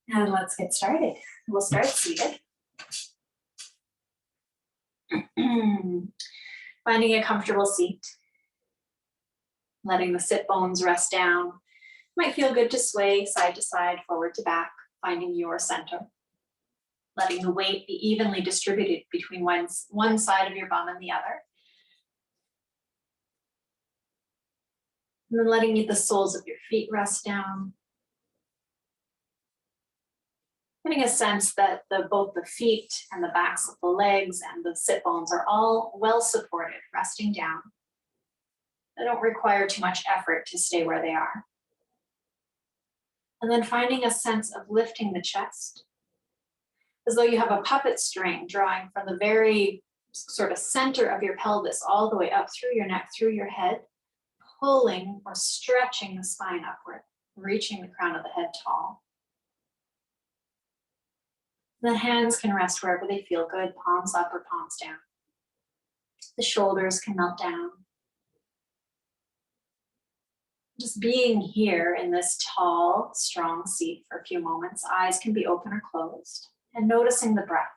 And let's get started. We'll start seated. Finding a comfortable seat. Letting the sit bones rest down. Might feel good to sway side to side, forward to back, finding your center. Letting the weight be evenly distributed between one side of your bum and the other. And then letting the soles of your feet rest down. Getting a sense that both the feet and the backs of the legs and the sit bones are all well supported, resting down. They don't require too much effort to stay where they are. And then finding a sense of lifting the chest, as though you have a puppet string drawing from the very sort of center of your pelvis all the way up through your neck, through your head, pulling or stretching the spine upward, reaching the crown of the head tall. The hands can rest wherever they feel good, palms up or palms down. The shoulders can melt down. Just being here in this tall, strong seat for a few moments, eyes can be open or closed, and noticing the breath.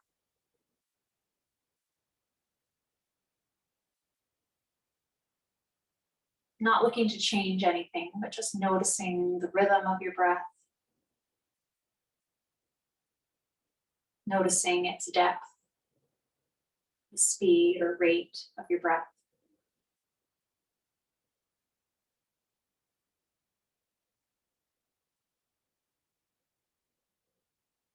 Not looking to change anything, but just noticing the rhythm of your breath. Noticing its depth, the speed or rate of your breath.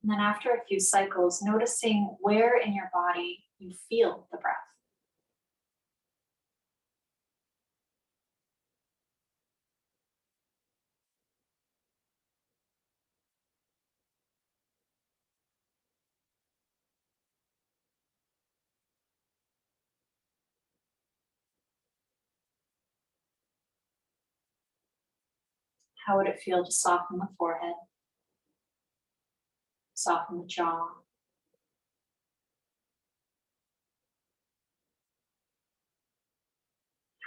And then after a few cycles, noticing where in your body you feel the breath. How would it feel to soften the forehead, soften the jaw?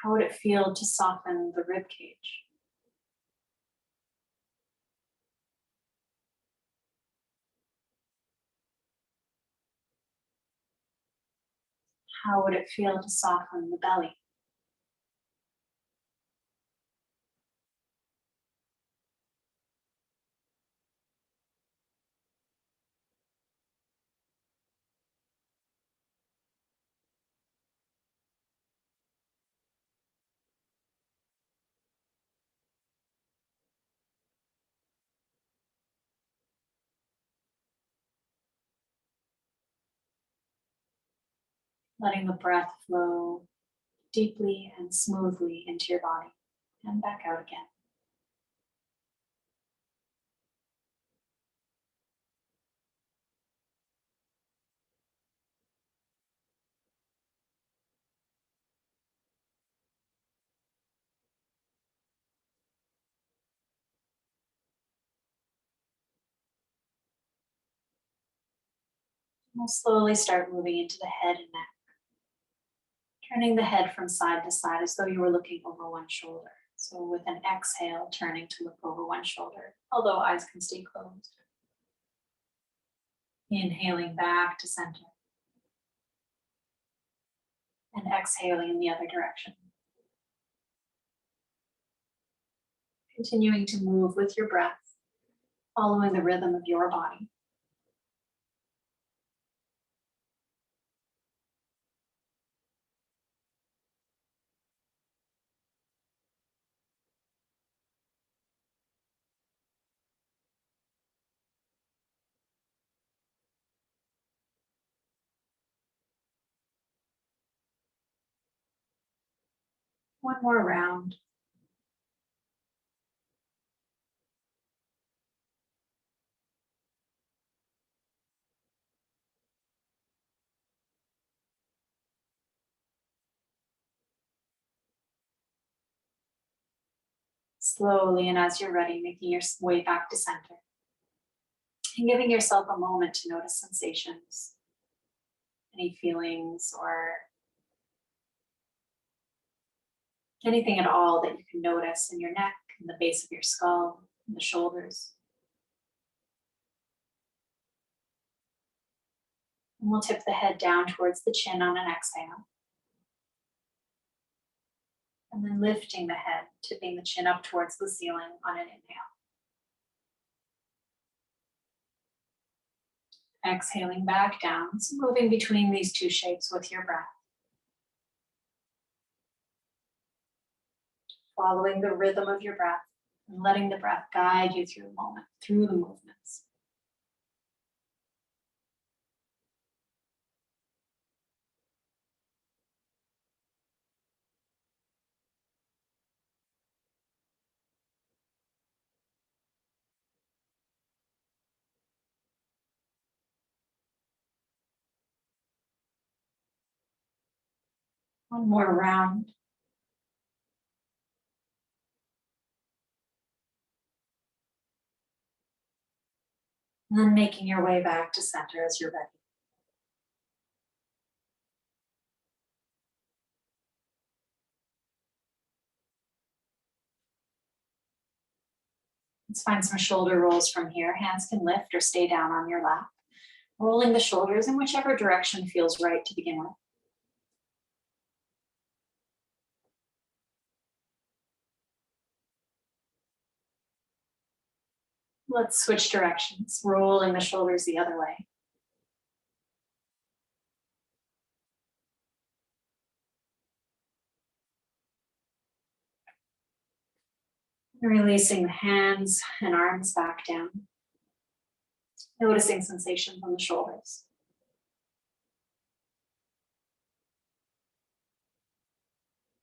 How would it feel to soften the rib cage? How would it feel to soften the belly? Letting the breath flow deeply and smoothly into your body and back out again. We'll slowly start moving into the head and neck. Turning the head from side to side as though you were looking over one shoulder. So with an exhale, turning to look over one shoulder, although eyes can stay closed. Inhaling back to center. And exhaling in the other direction. Continuing to move with your breath, following the rhythm of your body. One more round. Slowly, and as you're ready, making your way back to center. And giving yourself a moment to notice sensations, any feelings, or anything at all that you can notice in your neck, in the base of your skull, in the shoulders. And we'll tip the head down towards the chin on an exhale. And then lifting the head, tipping the chin up towards the ceiling on an inhale. Exhaling back down, so moving between these two shapes with your breath. Following the rhythm of your breath and letting the breath guide you through the movements. One more round. And then making your way back to center as you're ready. Let's find some shoulder rolls from here. Hands can lift or stay down on your lap. Rolling the shoulders in whichever direction feels right to begin with. Let's switch directions, rolling the shoulders the other way. Releasing the hands and arms back down. Noticing sensation from the shoulders.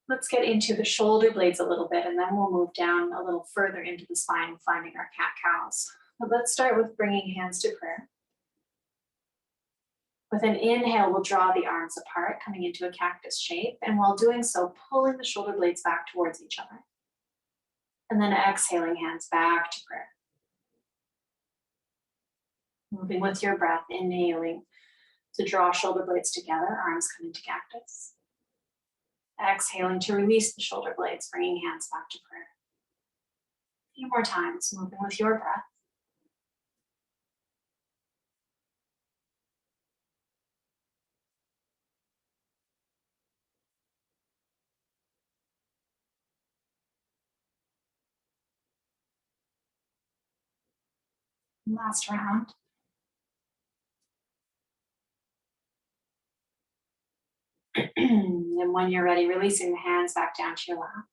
Let's get into the shoulder blades a little bit, and then we'll move down a little further into the spine, finding our cat-cows. But let's start with bringing hands to prayer. With an inhale, we'll draw the arms apart, coming into a cactus shape, and while doing so, pulling the shoulder blades back towards each other. And then exhaling, hands back to prayer. Moving with your breath, inhaling to draw shoulder blades together, arms come into cactus. Exhaling to release the shoulder blades, bringing hands back to prayer. A few more times, moving with your breath. Last round. And when you're ready, releasing the hands back down to your lap.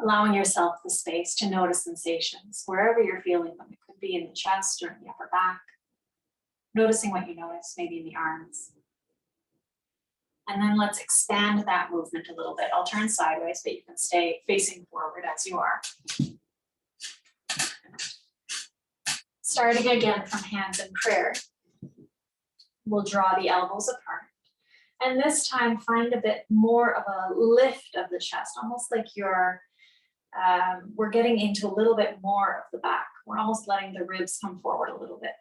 Allowing yourself the space to notice sensations wherever you're feeling them. It could be in the chest or in the upper back. Noticing what you notice, maybe in the arms. And then let's expand that movement a little bit. I'll turn sideways, but you can stay facing forward as you are. Starting again from hands in prayer, we'll draw the elbows apart. And this time find a bit more of a lift of the chest, almost like we're getting into a little bit more of the back. We're almost letting the ribs come forward a little bit.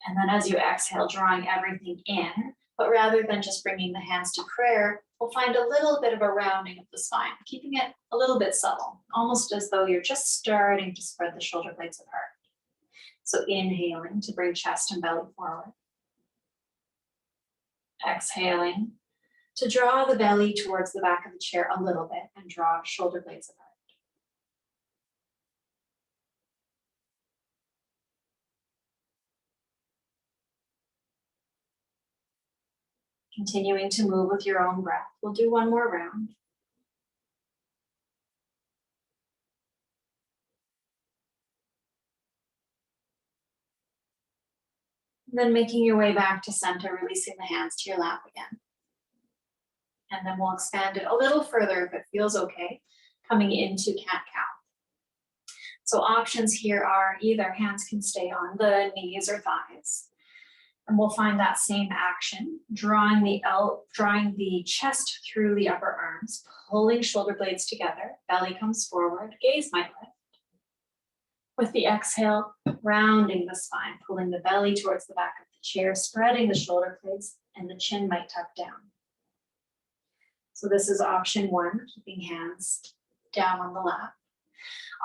And then as you exhale, drawing everything in, but rather than just bringing the hands to prayer, we'll find a little bit of a rounding of the spine, keeping it a little bit subtle, almost as though you're just starting to spread the shoulder blades apart. So inhaling to bring chest and belly forward. Exhaling to draw the belly towards the back of the chair a little bit and draw shoulder blades apart. Continuing to move with your own breath. We'll do one more round. And then making your way back to center, releasing the hands to your lap again. And then we'll expand it a little further if it feels okay, coming into cat-cow. So options here are either hands can stay on the knees or thighs. And we'll find that same action, drawing the chest through the upper arms, pulling shoulder blades together, belly comes forward, gaze might lift. With the exhale, rounding the spine, pulling the belly towards the back of the chair, spreading the shoulder blades, and the chin might tuck down. So this is option one, keeping hands down on the lap.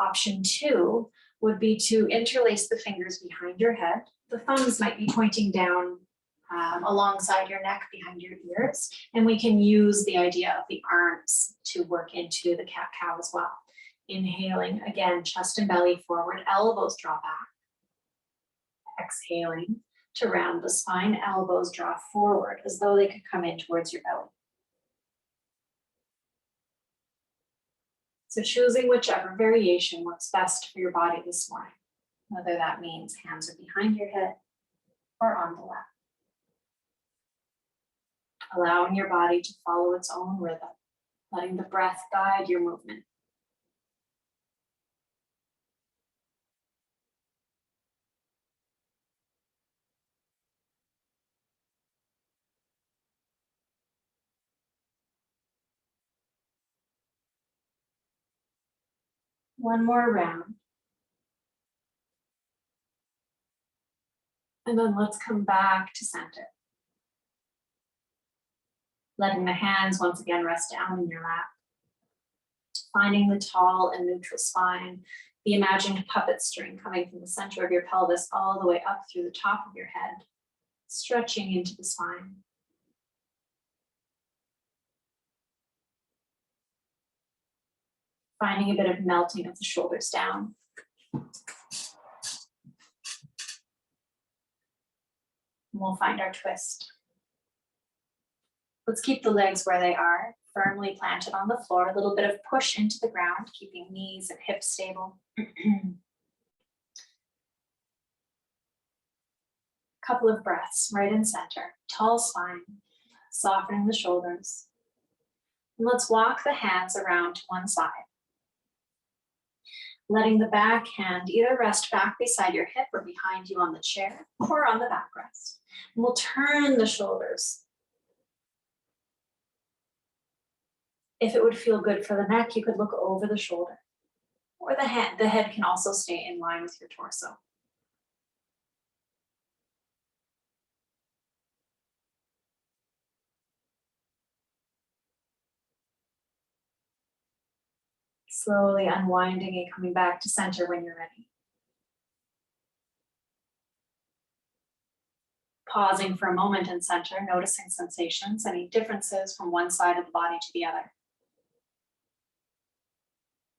Option two would be to interlace the fingers behind your head, The thumbs might be pointing down alongside your neck behind your ears. And we can use the idea of the arms to work into the cat-cow as well. Inhaling, again, chest and belly forward, elbows draw back. Exhaling to round the spine, elbows draw forward as though they could come in towards your belly. So choosing whichever variation works best for your body this morning, whether that means hands are behind your head or on the lap. Allowing your body to follow its own rhythm, letting the breath guide your movement. One more round. And then let's come back to center. Letting the hands once again rest down in your lap. Finding the tall and neutral spine, the imagined puppet string coming from the center of your pelvis all the way up through the top of your head, stretching into the spine. Finding a bit of melting of the shoulders down. And we'll find our twist. Let's keep the legs where they are, firmly planted on the floor, a little bit of push into the ground, keeping knees and hips stable. Couple of breaths right in center, tall spine, softening the shoulders. And let's walk the hands around to one side. Letting the back hand either rest back beside your hip or behind you on the chair or on the backrest. And we'll turn the shoulders. If it would feel good for the neck, you could look over the shoulder. Or the head can also stay in line with your torso. Slowly unwinding and coming back to center when you're ready. Pausing for a moment in center, noticing sensations, any differences from one side of the body to the other.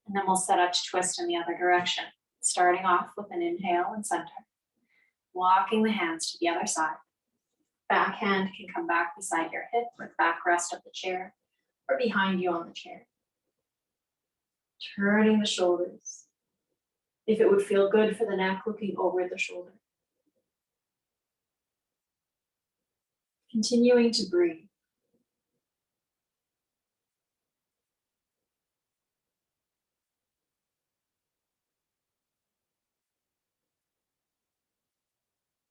And then we'll set up to twist in the other direction, starting off with an inhale in center, walking the hands to the other side. Back hand can come back beside your hip or the backrest of the chair or behind you on the chair. Turning the shoulders. If it would feel good for the neck, looking over the shoulder. Continuing to breathe.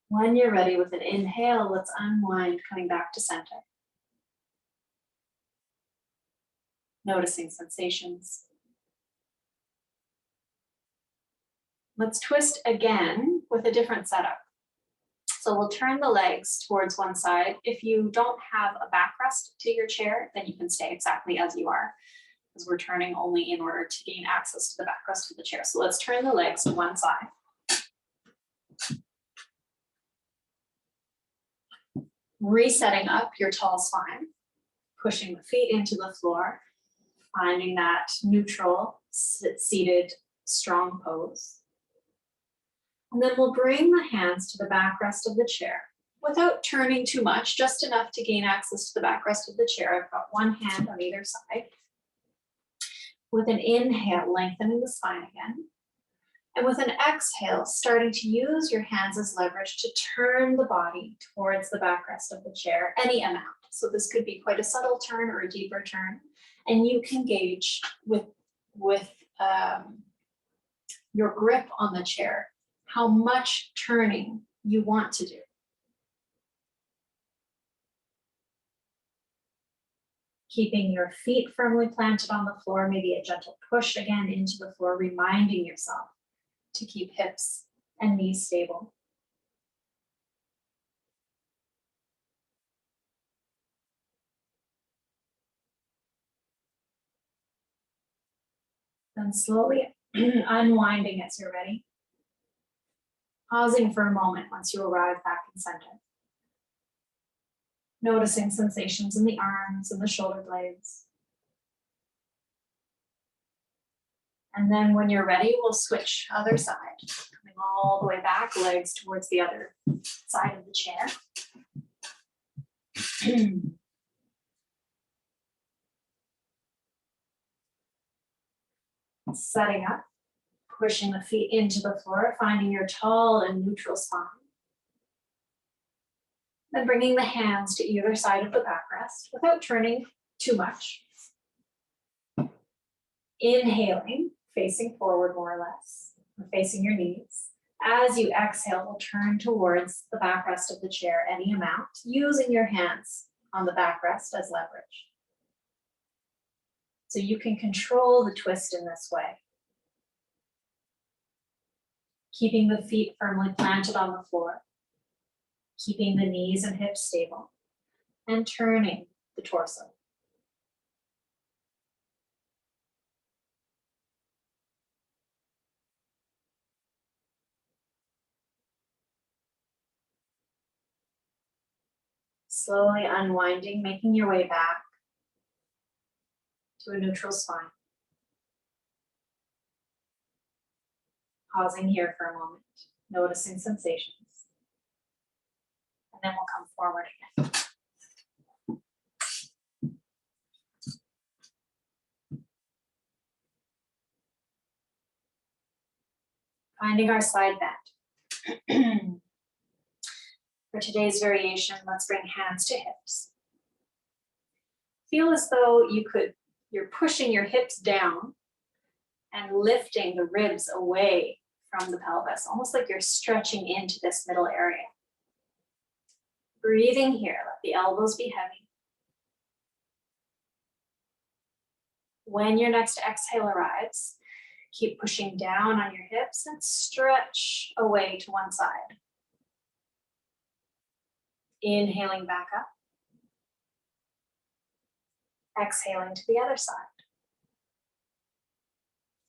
When you're ready with an inhale, let's unwind, coming back to center. Noticing sensations. Let's twist again with a different setup. So we'll turn the legs towards one side. If you don't have a backrest to your chair, then you can stay exactly as you are, because we're turning only in order to gain access to the backrest of the chair. So let's turn the legs to one side. Resetting up your tall spine, pushing the feet into the floor, finding that neutral, seated, strong pose. And then we'll bring the hands to the backrest of the chair without turning too much, just enough to gain access to the backrest of the chair. I've got one hand on either side. With an inhale, lengthening the spine again. And with an exhale, starting to use your hands as leverage to turn the body towards the backrest of the chair, any amount. So this could be quite a subtle turn or a deeper turn. And you can gauge with your grip on the chair how much turning you want to do. Keeping your feet firmly planted on the floor, maybe a gentle push again into the floor, reminding yourself to keep hips and knees stable. Then slowly unwinding as you're ready. Pausing for a moment once you arrive back in center. Noticing sensations in the arms and the shoulder blades. And then when you're ready, we'll switch other side. Coming all the way back, legs towards the other side of the chair. Setting up, pushing the feet into the floor, finding your tall and neutral spine. Then bringing the hands to either side of the backrest without turning too much. Inhaling, facing forward more or less, or facing your knees. As you exhale, we'll turn towards the backrest of the chair any amount, using your hands on the backrest as leverage. So you can control the twist in this way. Keeping the feet firmly planted on the floor, keeping the knees and hips stable, and turning the torso. Slowly unwinding, making your way back to a neutral spine. Pausing here for a moment, noticing sensations. And then we'll come forward again. Finding our side bend. For today's variation, let's bring hands to hips. Feel as though you're pushing your hips down and lifting the ribs away from the pelvis, almost like you're stretching into this middle area. Breathing here, let the elbows be heavy. When your next exhale arrives, keep pushing down on your hips and stretch away to one side. Inhaling back up. Exhaling to the other side.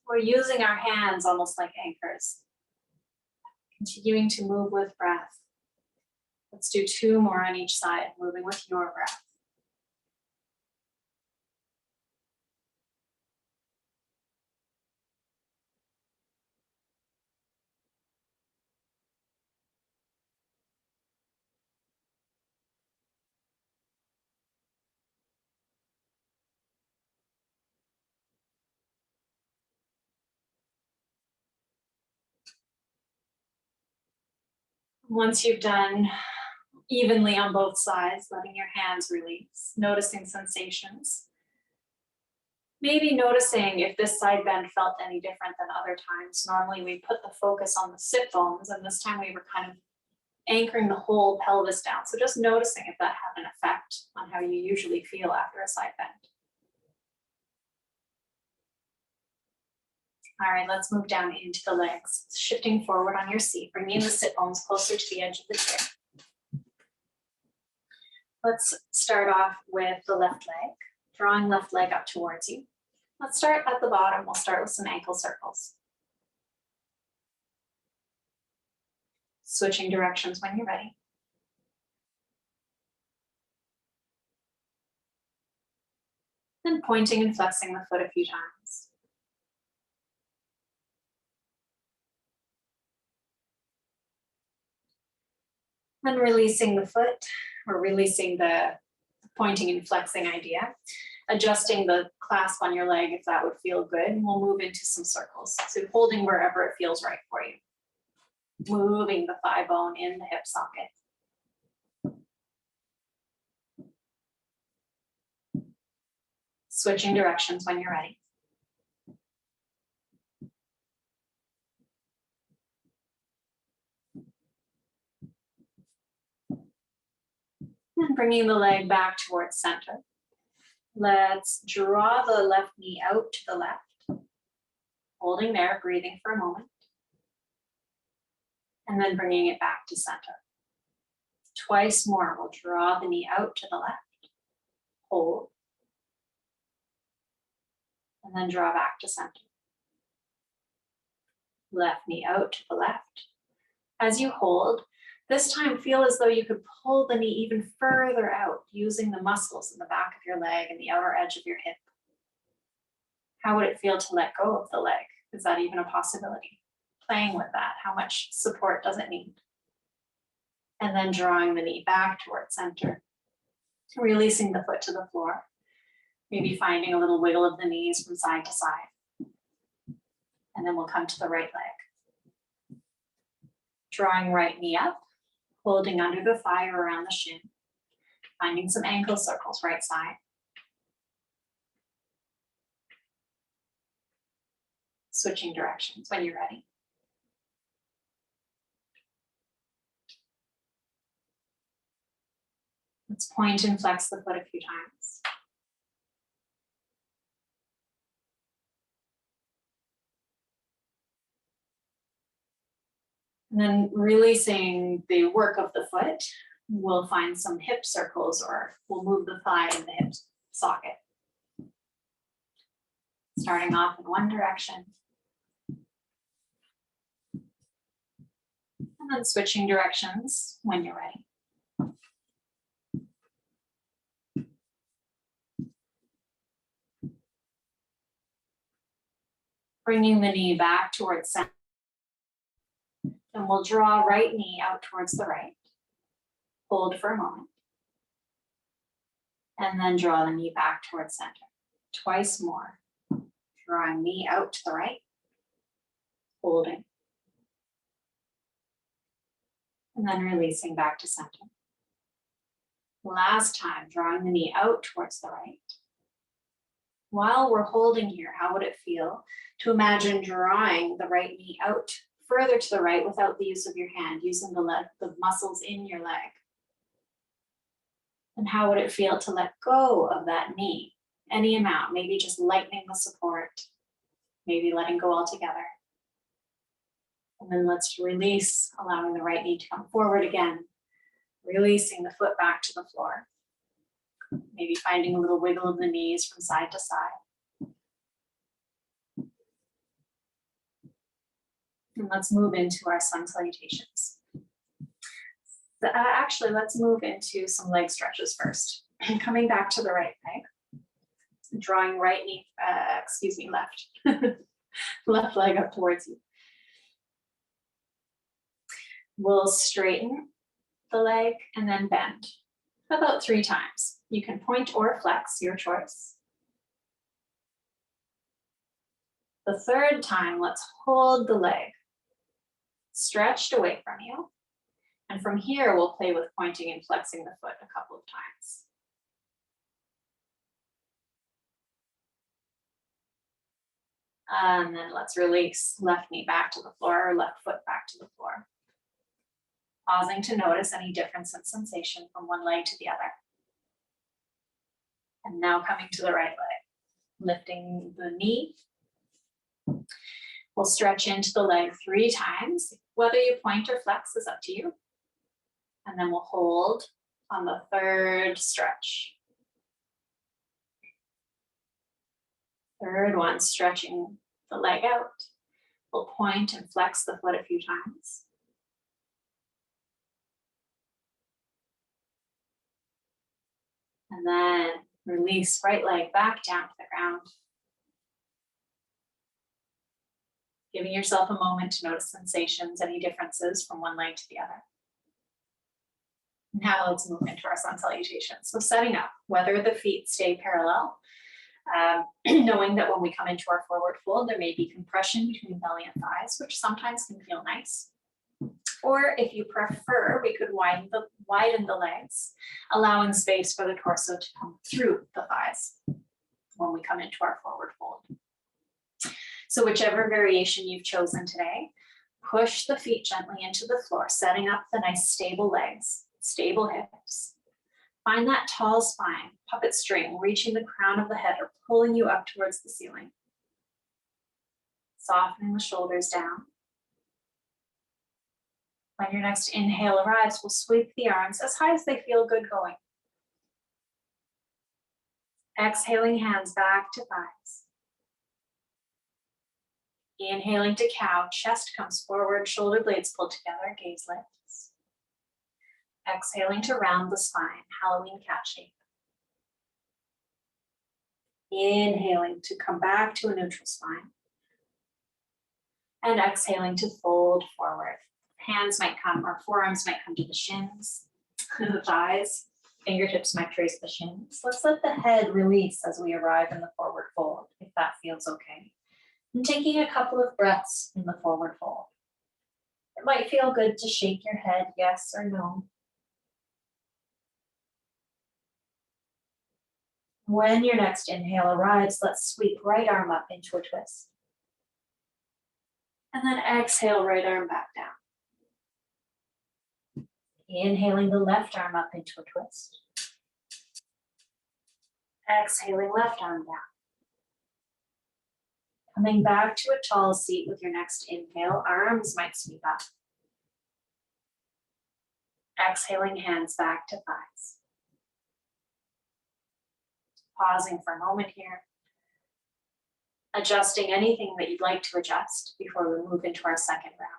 We're using our hands almost like anchors. Continuing to move with breath. Let's do 2 more on each side, moving with your breath. Once you've done evenly on both sides, letting your hands release, noticing sensations. Maybe noticing if this side bend felt any different than other times. Normally we put the focus on the sit bones, and this time we were kind of anchoring the whole pelvis down. So just noticing if that had an effect on how you usually feel after a side bend. All right, let's move down into the legs. Shifting forward on your seat, bringing the sit bones closer to the edge of the chair. Let's start off with the left leg, drawing left leg up towards you. Let's start at the bottom. We'll start with some ankle circles. Switching directions when you're ready. Then pointing and flexing the foot a few times. Then releasing the foot, or releasing the pointing and flexing idea. Adjusting the clasp on your leg if that would feel good, and we'll move into some circles. So holding wherever it feels right for you. Moving the thigh bone in the hip socket. Switching directions when you're ready. And bringing the leg back towards center. Let's draw the left knee out to the left. Holding there, breathing for a moment. And then bringing it back to center. Twice more, we'll draw the knee out to the left. Hold. And then draw back to center. Left knee out to the left. As you hold, this time feel as though you could pull the knee even further out using the muscles in the back of your leg and the outer edge of your hip. How would it feel to let go of the leg? Is that even a possibility? Playing with that, how much support does it need? And then drawing the knee back towards center, releasing the foot to the floor, maybe finding a little wiggle of the knees from side to side. And then we'll come to the right leg. Drawing right knee up, holding under the thigh or around the shin, finding some ankle circles right side. Switching directions when you're ready. Let's point and flex the foot a few times. And then releasing the work of the foot, we'll find some hip circles or we'll move the thigh in the hip socket. Starting off in one direction. And then switching directions when you're ready. Bringing the knee back towards center. And we'll draw right knee out towards the right. Hold for a moment. And then draw the knee back towards center. Twice more. Drawing knee out to the right. Holding. And then releasing back to center. Last time, drawing the knee out towards the right. While we're holding here, how would it feel to imagine drawing the right knee out further to the right without the use of your hand, using the muscles in your leg? And how would it feel to let go of that knee? Any amount, maybe just lightening the support, maybe letting go altogether. And then let's release, allowing the right knee to come forward again, releasing the foot back to the floor. Maybe finding a little wiggle of the knees from side to side. And let's move into our sun salutations. Actually, let's move into some leg stretches first. Coming back to the right leg, drawing right knee, left. Left leg up towards you. We'll straighten the leg and then bend about 3 times. You can point or flex, your choice. The 3rd time, let's hold the leg stretched away from you. And from here, we'll play with pointing and flexing the foot a couple of times. And then let's release left knee back to the floor or left foot back to the floor. Pausing to notice any difference in sensation from one leg to the other. And now coming to the right leg, lifting the knee. We'll stretch into the leg 3 times. Whether you point or flex is up to you. And then we'll hold on the 3rd stretch. 3rd one, stretching the leg out. We'll point and flex the foot a few times. And then release right leg back down to the ground. Giving yourself a moment to notice sensations, any differences from one leg to the other. Now let's move into our sun salutation. So setting up, whether the feet stay parallel, knowing that when we come into our forward fold, there may be compression between belly and thighs, which sometimes can feel nice. Or if you prefer, we could widen the legs, allowing space for the torso to come through the thighs when we come into our forward fold. So whichever variation you've chosen today, push the feet gently into the floor, setting up the nice stable legs, stable hips. Find that tall spine, puppet string, reaching the crown of the head or pulling you up towards the ceiling. Softening the shoulders down. When your next inhale arrives, we'll sweep the arms as high as they feel good going. Exhaling, hands back to thighs. Inhaling to cow, chest comes forward, shoulder blades pulled together, gaze lifts. Exhaling to round the spine, Halloween cat shape. Inhaling to come back to a neutral spine. And exhaling to fold forward. Hands might come, or forearms might come to the shins, the thighs. Fingertips might trace the shins. Let's let the head release as we arrive in the forward fold, if that feels okay. And taking a couple of breaths in the forward fold. It might feel good to shake your head, yes or no. When your next inhale arrives, let's sweep right arm up into a twist. And then exhale, right arm back down. Inhaling the left arm up into a twist. Exhaling, left arm down. Coming back to a tall seat with your next inhale, arms might sweep up. Exhaling, hands back to thighs. Pausing for a moment here. Adjusting anything that you'd like to adjust before we move into our second round.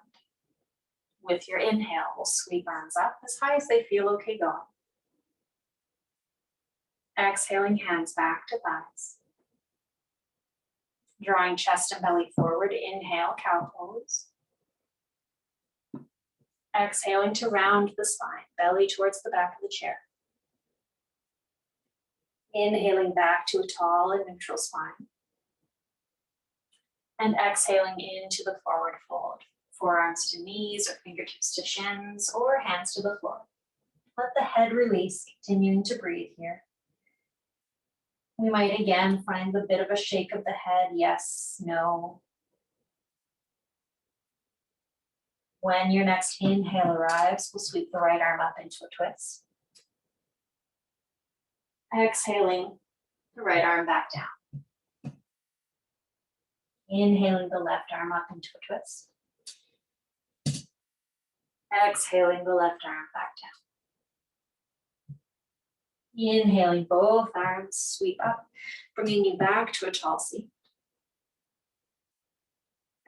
With your inhale, we'll sweep arms up as high as they feel okay going. Exhaling, hands back to thighs. Drawing chest and belly forward, inhale, cow pose. Exhaling to round the spine, belly towards the back of the chair. Inhaling back to a tall and neutral spine. And exhaling into the forward fold. Forearms to knees or fingertips to shins or hands to the floor. Let the head release, continuing to breathe here. We might again find a bit of a shake of the head, yes, no. When your next inhale arrives, we'll sweep the right arm up into a twist. Exhaling the right arm back down. Inhaling the left arm up into a twist. Exhaling the left arm back down. Inhaling both arms, sweep up, bringing you back to a tall seat.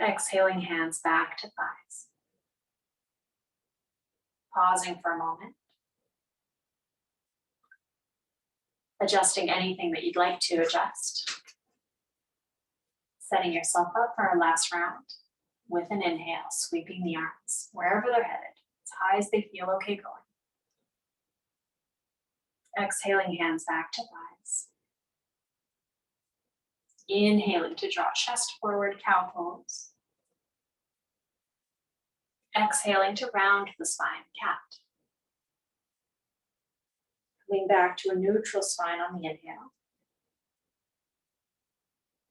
Exhaling, hands back to thighs. Pausing for a moment. Adjusting anything that you'd like to adjust. Setting yourself up for our last round with an inhale, sweeping the arms wherever they're headed, as high as they feel okay going. Exhaling, hands back to thighs. Inhaling to draw chest forward, cow pose. Exhaling to round the spine, cat. Coming back to a neutral spine on the inhale.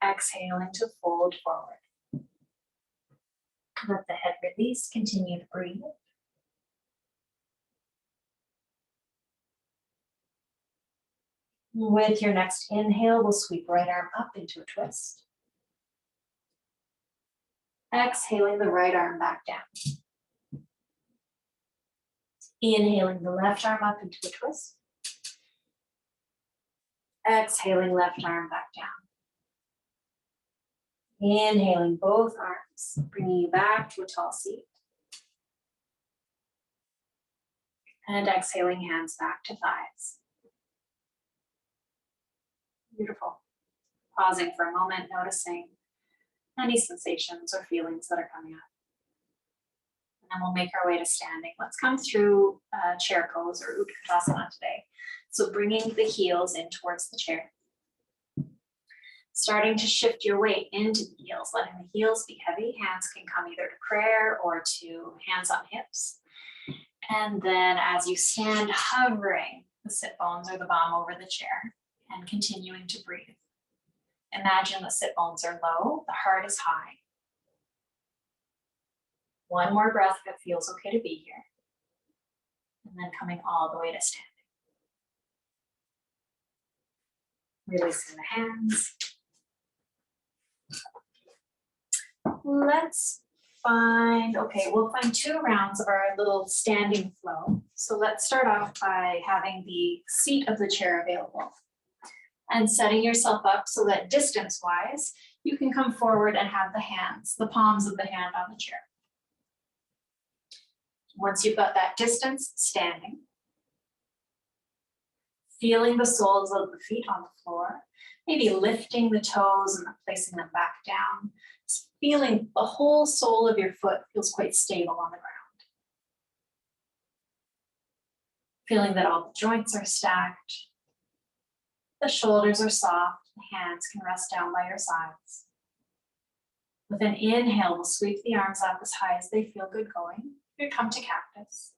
Exhaling to fold forward. Let the head release, continue to breathe. With your next inhale, we'll sweep right arm up into a twist. Exhaling the right arm back down. Inhaling the left arm up into a twist. Exhaling left arm back down. Inhaling both arms, bringing you back to a tall seat. And exhaling, hands back to thighs. Beautiful. Pausing for a moment, noticing any sensations or feelings that are coming up. And then we'll make our way to standing. Let's come through chair pose or Utkatasana today. So bringing the heels in towards the chair. Starting to shift your weight into the heels, letting the heels be heavy. Hands can come either to prayer or to hands on hips. And then as you stand, hovering the sit bones or the bum over the chair and continuing to breathe. Imagine the sit bones are low, the heart is high. One more breath if it feels okay to be here. And then coming all the way to standing. Releasing the hands. Let's find, we'll find 2 rounds of our little standing flow. So let's start off by having the seat of the chair available and setting yourself up so that distance-wise, You can come forward and have the palms of the hand on the chair. Once you've got that distance, standing. Feeling the soles of the feet on the floor, maybe lifting the toes and placing them back down. Just feeling the whole sole of your foot feels quite stable on the ground. Feeling that all the joints are stacked. The shoulders are soft, the hands can rest down by your sides. With an inhale, we'll sweep the arms up as high as they feel good going. You come to cactus.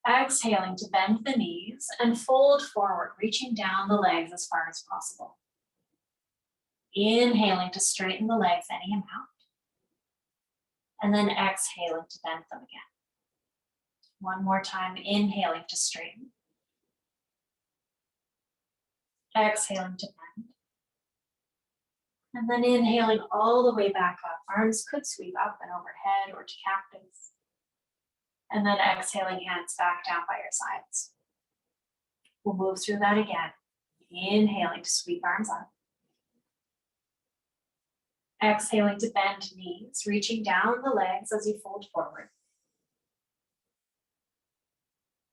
Exhaling to bend the knees and fold forward, reaching down the legs as far as possible. Inhaling to straighten the legs any amount. And then exhaling to bend them again. One more time, inhaling to straighten. Exhaling to bend. And then inhaling all the way back up. Arms could sweep up and overhead or to cactus. And then exhaling, hands back down by your sides. We'll move through that again. Inhaling to sweep arms up. Exhaling to bend knees, reaching down the legs as you fold forward.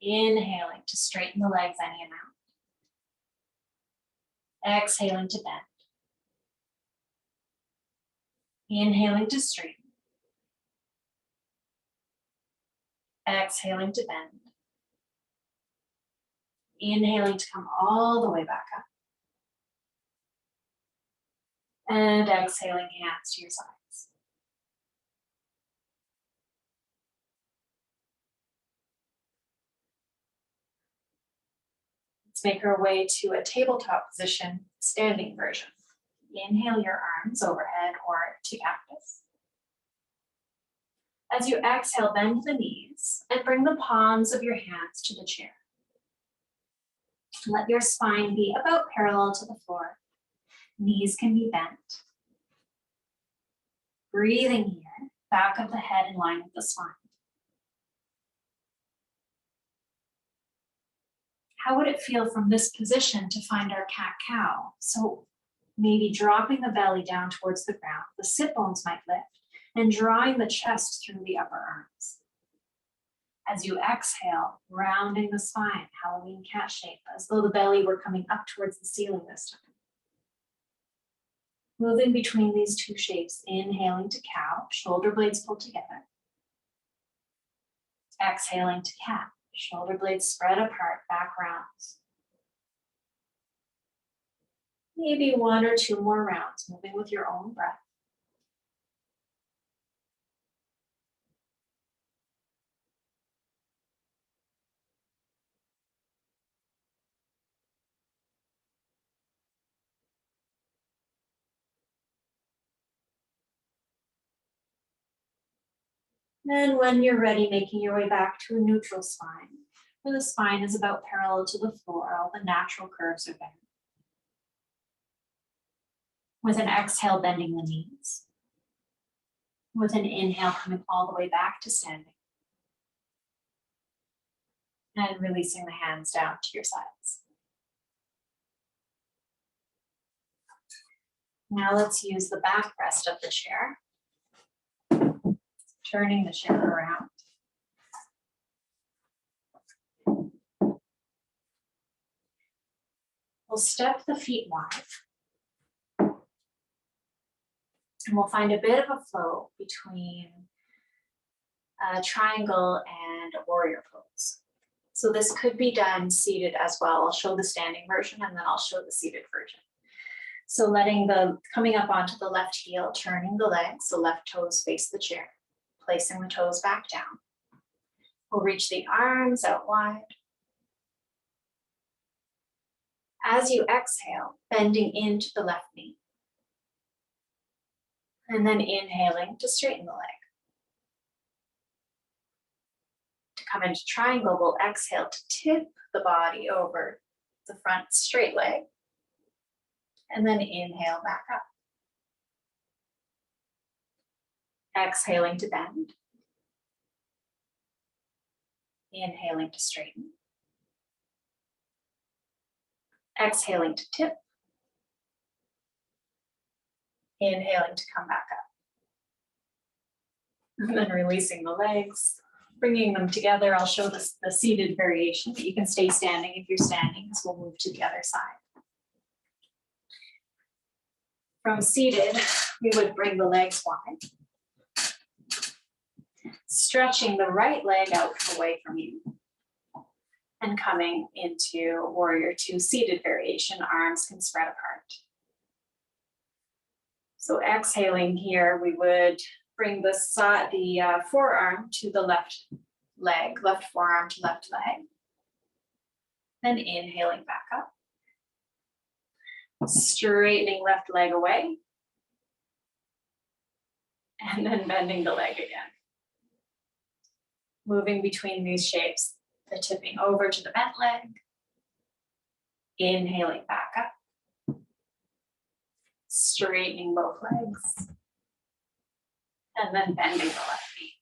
Inhaling to straighten the legs any amount. Exhaling to bend. Inhaling to straighten. Exhaling to bend. Inhaling to come all the way back up. And exhaling, hands to your sides. Let's make our way to a tabletop position, standing version. Inhale your arms overhead or to cactus. As you exhale, bend the knees and bring the palms of your hands to the chair. Let your spine be about parallel to the floor. Knees can be bent. Breathing here, back of the head in line with the spine. How would it feel from this position to find our cat-cow? So maybe dropping the belly down towards the ground. The sit bones might lift and drawing the chest through the upper arms. As you exhale, rounding the spine, Halloween cat shape, as though the belly were coming up towards the ceiling this time. Moving between these two shapes, inhaling to cow, shoulder blades pulled together. Exhaling to cat, shoulder blades spread apart, back rounds. Maybe one or two more rounds, moving with your own breath. Then when you're ready, making your way back to a neutral spine, where the spine is about parallel to the floor, all the natural curves are there. With an exhale, bending the knees. With an inhale, coming all the way back to standing. And releasing the hands down to your sides. Now let's use the backrest of the chair. Turning the chair around. We'll step the feet wide. And we'll find a bit of a flow between a triangle and a warrior pose. So this could be done seated as well. I'll show the standing version and then I'll show the seated version. So coming up onto the left heel, turning the legs, the left toes face the chair. Placing the toes back down. We'll reach the arms out wide. As you exhale, bending into the left knee. And then inhaling to straighten the leg. To come into triangle, we'll exhale to tip the body over the front straight leg. And then inhale back up. Exhaling to bend. Inhaling to straighten. Exhaling to tip. Inhaling to come back up. And then releasing the legs, bringing them together. I'll show this, the seated variation, but you can stay standing if you're standing, so we'll move to the other side. From seated, we would bring the legs wide, stretching the right leg out away from you, and coming into Warrior Two seated variation. Arms can spread apart. So exhaling here, we would bring the forearm to the left leg, left forearm to left leg. Then inhaling back up. Straightening left leg away. And then bending the leg again. Moving between these shapes, the tipping over to the bent leg. Inhaling back up. Straightening both legs. And then bending the left knee.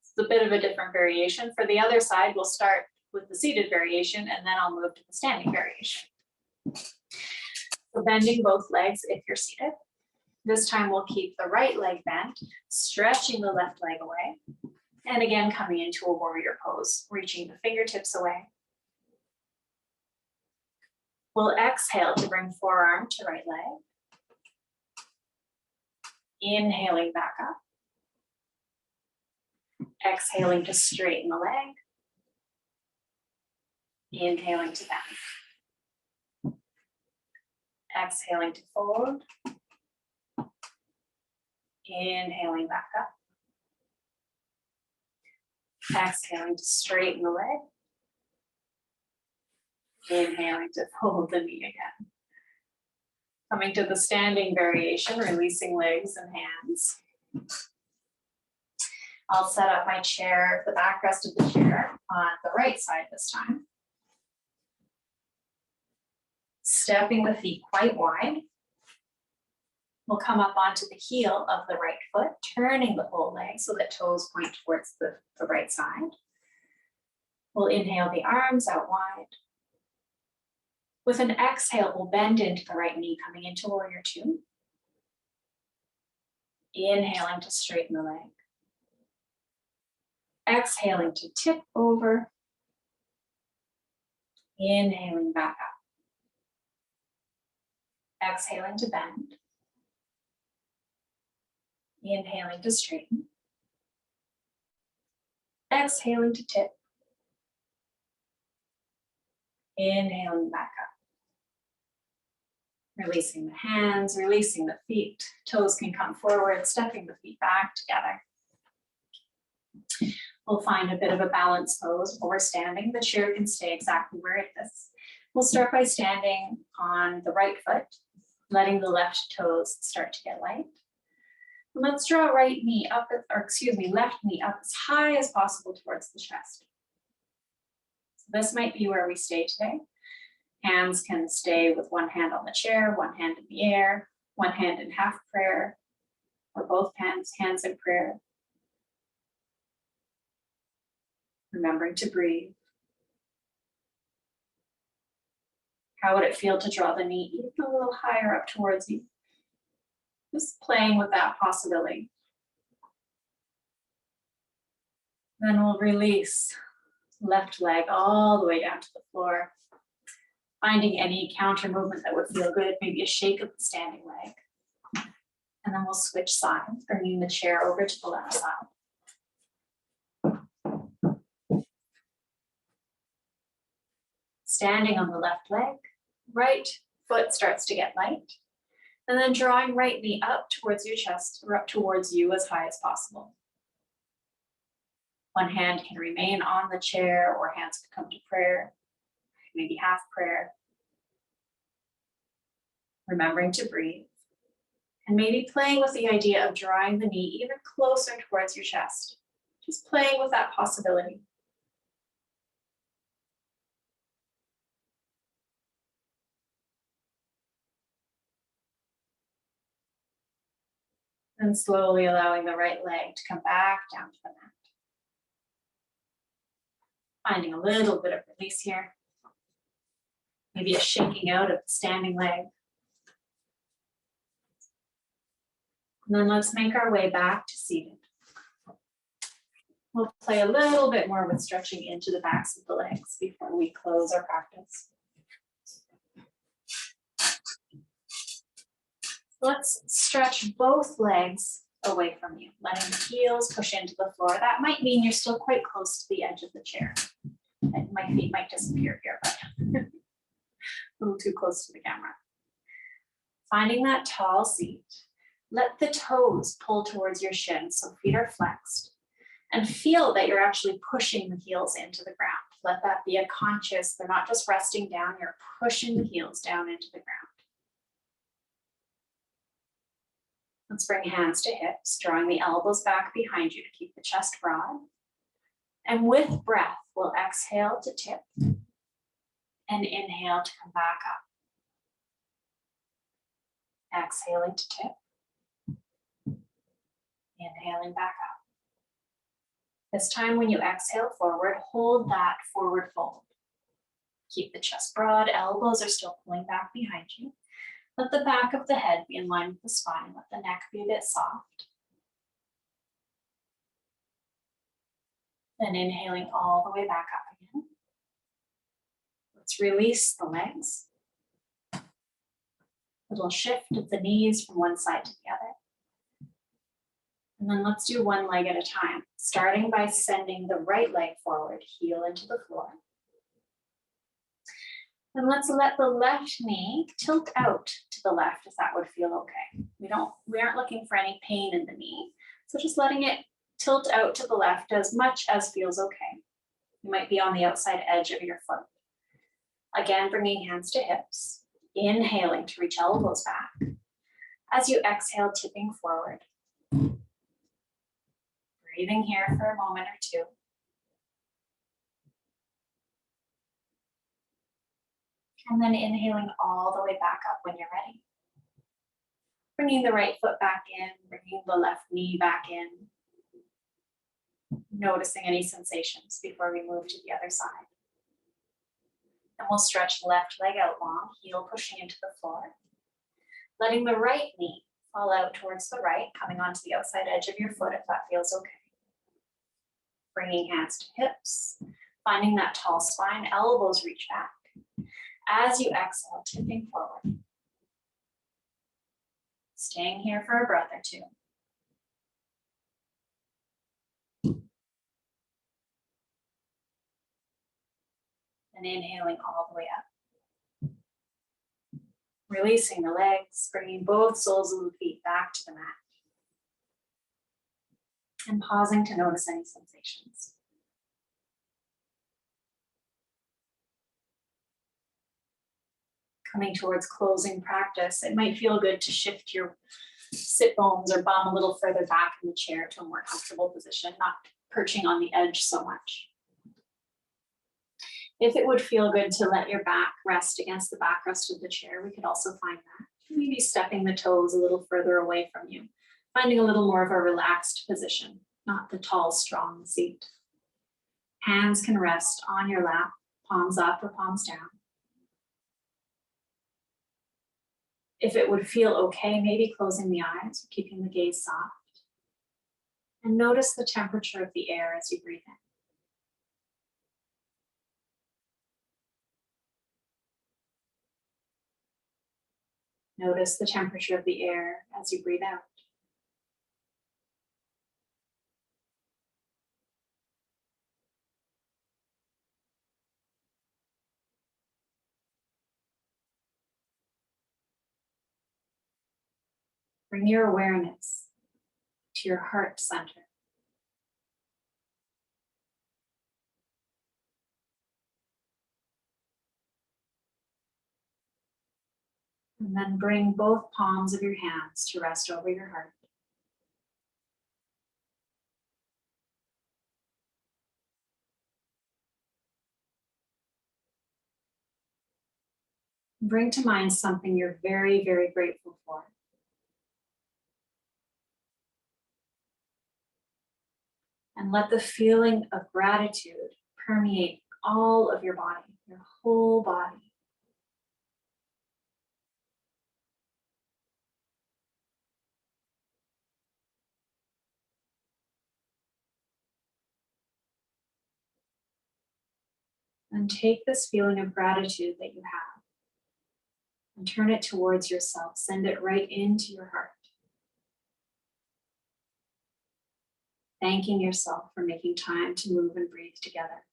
It's a bit of a different variation. For the other side, we'll start with the seated variation, and then I'll move to the standing variation. So bending both legs if you're seated. This time we'll keep the right leg bent, stretching the left leg away, and again coming into a warrior pose, reaching the fingertips away. We'll exhale to bring forearm to right leg. Inhaling back up. Exhaling to straighten the leg. Inhaling to bend. Exhaling to fold. Inhaling back up. Exhaling to straighten the leg. Inhaling to fold the knee again. Coming to the standing variation, releasing legs and hands. I'll set up my chair, the backrest of the chair on the right side this time. Stepping the feet quite wide. We'll come up onto the heel of the right foot, turning the whole leg so that toes point towards the right side. We'll inhale the arms out wide. With an exhale, we'll bend into the right knee, coming into Warrior Two. Inhaling to straighten the leg. Exhaling to tip over. Inhaling back up. Exhaling to bend. Inhaling to straighten. Exhaling to tip. Inhaling back up. Releasing the hands, releasing the feet. Toes can come forward, stepping the feet back together. We'll find a bit of a balance pose while we're standing. The chair can stay exactly where it is. We'll start by standing on the right foot, letting the left toes start to get light. And let's draw left knee up as high as possible towards the chest. So this might be where we stay today. Hands can stay with one hand on the chair, one hand in the air, one hand in half prayer, or both hands in prayer. Remembering to breathe. How would it feel to draw the knee even a little higher up towards you? Just playing with that possibility. Then we'll release left leg all the way down to the floor. Finding any counter movement that would feel good, maybe a shake of the standing leg. And then we'll switch sides, bringing the chair over to the left side. Standing on the left leg, right foot starts to get light. And then drawing right knee up towards your chest or up towards you as high as possible. One hand can remain on the chair or hands can come to prayer, maybe half prayer. Remembering to breathe. And maybe playing with the idea of drawing the knee even closer towards your chest. Just playing with that possibility. And slowly allowing the right leg to come back down to the mat. Finding a little bit of release here. Maybe a shaking out of the standing leg. And then let's make our way back to seated. We'll play a little bit more with stretching into the backs of the legs before we close our practice. Let's stretch both legs away from you, letting the heels push into the floor. That might mean you're still quite close to the edge of the chair. And my feet might disappear here, but a little too close to the camera. Finding that tall seat, let the toes pull towards your shins so feet are flexed, and feel that you're actually pushing the heels into the ground. Let that be a conscious, they're not just resting down, you're pushing the heels down into the ground. Let's bring hands to hips, drawing the elbows back behind you to keep the chest broad. And with breath, we'll exhale to tip and inhale to come back up. Exhaling to tip, inhaling back up. This time when you exhale forward, hold that forward fold. Keep the chest broad, elbows are still pulling back behind you. Let the back of the head be in line with the spine. Let the neck be a bit soft. Then inhaling all the way back up again. Let's release the legs. Little shift of the knees from one side to the other. And then let's do one leg at a time, starting by sending the right leg forward, heel into the floor. And let's let the left knee tilt out to the left if that would feel okay. We aren't looking for any pain in the knee. So just letting it tilt out to the left as much as feels okay. You might be on the outside edge of your foot. Again, bringing hands to hips, inhaling to reach elbows back. As you exhale, tipping forward. Breathing here for a moment or two. And then inhaling all the way back up when you're ready. Bringing the right foot back in, bringing the left knee back in. Noticing any sensations before we move to the other side. And we'll stretch left leg out long, heel pushing into the floor. Letting the right knee fall out towards the right, coming onto the outside edge of your foot if that feels okay. Bringing hands to hips, finding that tall spine, elbows reach back. As you exhale, tipping forward. Staying here for a breath or two. And inhaling all the way up. Releasing the legs, bringing both soles of the feet back to the mat. And pausing to notice any sensations. Coming towards closing practice, it might feel good to shift your sit bones or bum a little further back in the chair to a more comfortable position, not perching on the edge so much. If it would feel good to let your back rest against the backrest of the chair, we could also find that. Maybe stepping the toes a little further away from you, finding a little more of a relaxed position, not the tall, strong seat. Hands can rest on your lap, palms up or palms down. If it would feel okay, maybe closing the eyes, keeping the gaze soft. And notice the temperature of the air as you breathe in. Notice the temperature of the air as you breathe out. Bring your awareness to your heart center. And then bring both palms of your hands to rest over your heart. Bring to mind something you're very, very grateful for. And let the feeling of gratitude permeate all of your body, your whole body. And take this feeling of gratitude that you have and turn it towards yourself. Send it right into your heart. Thanking yourself for making time to move and breathe together,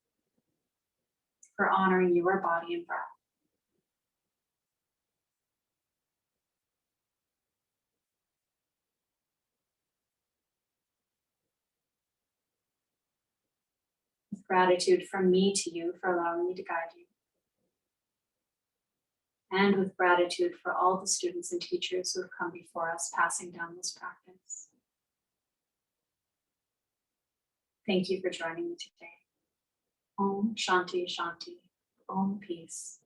for honoring your body and breath. With gratitude from me to you for allowing me to guide you. And with gratitude for all the students and teachers who have come before us, passing down this practice. Thank you for joining me today. Om Shanti Shanti. Om Peace.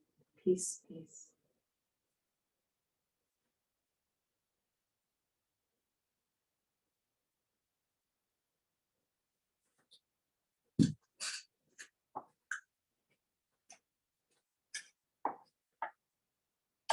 Peace.